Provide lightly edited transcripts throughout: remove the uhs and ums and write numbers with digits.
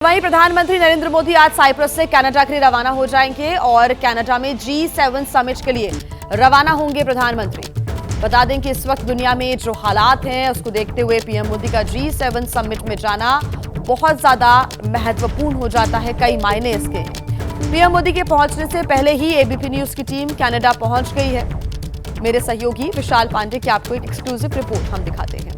वहीं प्रधानमंत्री नरेंद्र मोदी आज साइप्रस से कनाडा के लिए रवाना हो जाएंगे और कनाडा में G7 समिट के लिए रवाना होंगे प्रधानमंत्री। बता दें कि इस वक्त दुनिया में जो हालात हैं उसको देखते हुए पीएम मोदी का G7 समिट में जाना बहुत ज्यादा महत्वपूर्ण हो जाता है। कई मायने इसके। पीएम मोदी के पहुंचने से पहले ही एबीपी न्यूज की टीम कनाडा पहुंच गई है। मेरे सहयोगी विशाल पांडे की आपको एक एक्सक्लूसिव रिपोर्ट हम दिखाते हैं।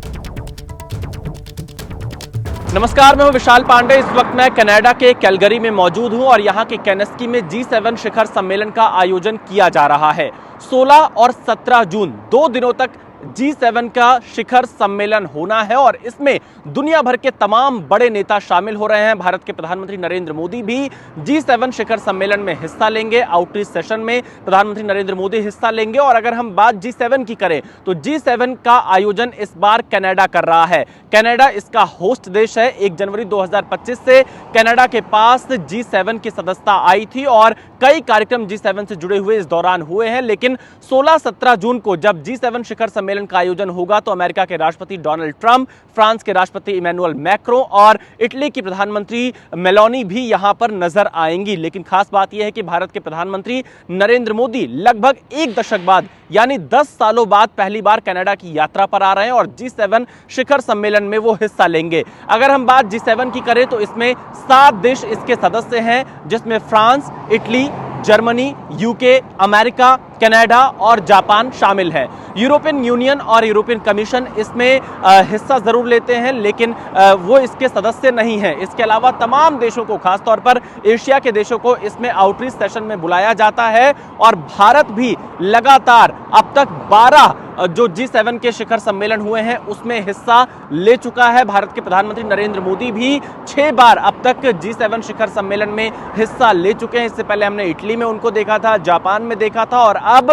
नमस्कार, मैं हूं विशाल पांडे। इस वक्त मैं कनाडा के कैलगरी में मौजूद हूं और यहां के केनेस्की में G7 शिखर सम्मेलन का आयोजन किया जा रहा है। 16 और 17 जून 2 दिनों तक G7 का शिखर सम्मेलन होना है और इसमें दुनिया भर के तमाम बड़े नेता शामिल हो रहे हैं। भारत के प्रधानमंत्री नरेंद्र मोदी भी G7 शिखर सम्मेलन में हिस्सा लेंगे। आउटरीच सेशन में प्रधानमंत्री नरेंद्र मोदी हिस्सा लेंगे। और अगर हम बात G7 की करें तो G7 का आयोजन इस बार कनाडा कर रहा है। कनाडा इसका होस्ट देश है। 1 जनवरी 2025 से कनाडा के पास G7 की सदस्यता आई थी और कई कार्यक्रम G7 से जुड़े हुए इस दौरान हुए हैं। लेकिन 16-17 जून को जब G7 शिखर सम्मेलन का आयोजन होगा तो अमेरिका के राष्ट्रपति डोनाल्ड ट्रंप, फ्रांस के राष्ट्रपति इमैनुअल मैक्रों और इटली की प्रधानमंत्री मेलोनी भी यहां पर नजर आएंगी। लेकिन खास बात यह है कि भारत के प्रधानमंत्री नरेंद्र मोदी लगभग 1 दशक बाद यानी 10 सालों बाद पहली बार कनाडा की यात्रा पर आ रहे हैं और G7 शिखर सम्मेलन में वो हिस्सा लेंगे। अगर हम बात G7 की करें तो इसमें 7 देश इसके सदस्य हैं, जिसमें France, Italy, Germany, UK, America, Canada और जापान शामिल है। यूरोपियन यूनियन और यूरोपियन कमीशन इसमें हिस्सा जरूर लेते हैं, लेकिन वो इसके सदस्य नहीं हैं। इसके अलावा तमाम देशों को, खासतौर पर एशिया के देशों को इसमें आउटरीच सेशन में बुलाया जाता है और भारत भी लगातार अब तक 12 जो G7 के शिखर सम्मेलन हुए हैं उसमें हिस्सा ले चुका है। भारत के प्रधानमंत्री नरेंद्र मोदी भी 6 बार अब तक G7 शिखर सम्मेलन में हिस्सा ले चुके हैं। इससे पहले हमने इटली में उनको देखा था, जापान में देखा था और अब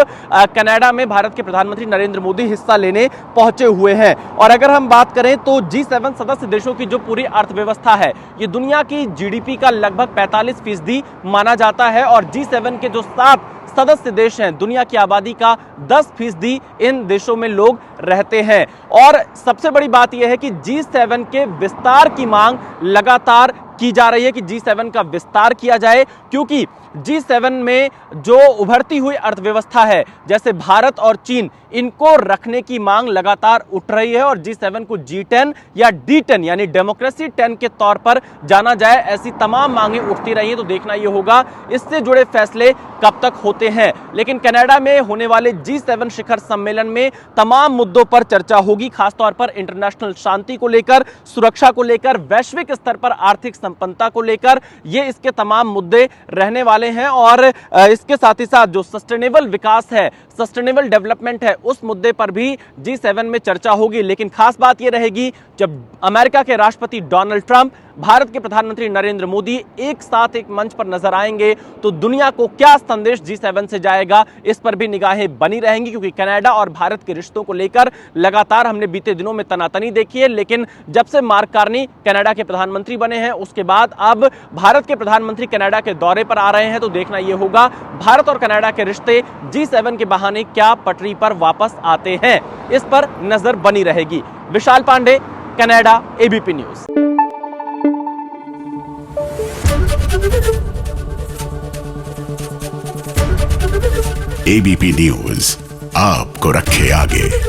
कनाडा में भारत के प्रधानमंत्री नरेंद्र मोदी हिस्सा लेने पहुंचे हुए हैं। और अगर हम बात करें तो G7 सदस्य देशों की जो पूरी अर्थव्यवस्था है ये दुनिया की जीडीपी का लगभग 45% माना जाता है और G7 के जो 7 सदस्य देश हैं, दुनिया की आबादी का 10% इन देशों में लोग रहते हैं। और सबसे बड़ी बात यह है कि G7 के विस्तार की मांग लगातार की जा रही है कि G7 का विस्तार किया जाए, क्योंकि G7 में जो उभरती हुई अर्थव्यवस्था है जैसे भारत और चीन, इनको रखने की मांग लगातार उठ रही है और G7 को G10 या D10 यानी डेमोक्रेसी 10 के तौर पर जाना जाए, ऐसी तमाम मांगें उठती रही हैं। तो देखना यह होगा इससे जुड़े फैसले कब तक होते हैं। लेकिन कनाडा में होने वाले G7 शिखर सम्मेलन में तमाम मुद्दों पर चर्चा होगी, खासतौर पर इंटरनेशनल शांति को लेकर, सुरक्षा को लेकर, वैश्विक स्तर पर आर्थिक संपन्नता को लेकर, ये इसके तमाम मुद्दे रहने वाले हैं। और इसके साथ ही साथ जो सस्टेनेबल विकास है, सस्टेनेबल डेवलपमेंट है, उस मुद्दे पर भी G7 में चर्चा होगी। लेकिन खास बात यह रहेगी जब अमेरिका के राष्ट्रपति डोनाल्ड ट्रंप, भारत के प्रधानमंत्री नरेंद्र मोदी एक साथ एक मंच पर नजर आएंगे तो दुनिया को क्या संदेश G7 से जाएगा, इस पर भी निगाहें बनी रहेंगी। क्योंकि कनाडा और भारत के रिश्तों को लेकर लगातार हमने बीते दिनों में तनातनी देखी है, लेकिन जब से मार्क कार्नी कनाडा के प्रधानमंत्री बने हैं उसके बाद अब भारत के प्रधानमंत्री कनाडा के दौरे पर आ रहे हैं। तो देखना यह होगा भारत और कनाडा के रिश्ते G7 के बहाने क्या पटरी पर वापस आते हैं, इस पर नजर बनी रहेगी। Vishal Pandey, Canada, ABP news. ABP news आपको रखे आगे।